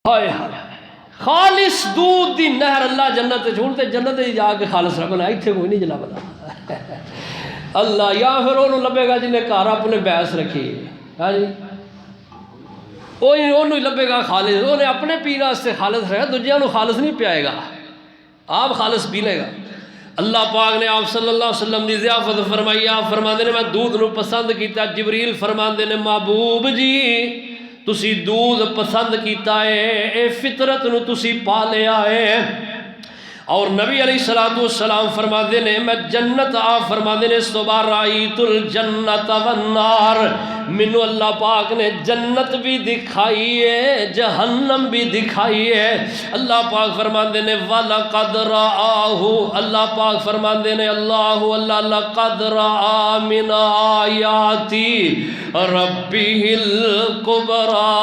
ہائے ہائے خالص دودھ دی نہر اللہ جنت چھوڑتے جنت جا کے خالص رکھنا ایتھے کوئی نہیں جناب اللہ یا پھر انہوں لبے گا جنہیں گھر اپنے بھینس رکھی ہاں جی انہوں لبے گا خالص انہیں اپنے پینے واسطے خالص رکھا دوجیاں نوں خالص نہیں پیائے گا آپ خالص پی لے گا اللہ پاک نے آپ صلی اللہ علیہ وسلم دی ضیافت فرمائی آپ فرماندے نے میں دودھ نو پسند کیتا جبریل فرماندے نے محبوب جی تسی دودھ پسند کیتا ہے اے فطرت نو تسی پالیا ہے اور نبی علیہ السلام فرماندے نے میں جنت آپ فرماندے نے صبح رائیت الجنت والنار منو اللہ پاک نے جنت بھی دکھائی ہے جہنم بھی دکھائی ہے اللہ پاک فرماندے نے وَلَقَدْ رَآهُ اللہ پاک فرماندے نے اللہ لَقَدْ رَآ مِنْ آیَاتِ رَبِّهِ الْكُبْرَى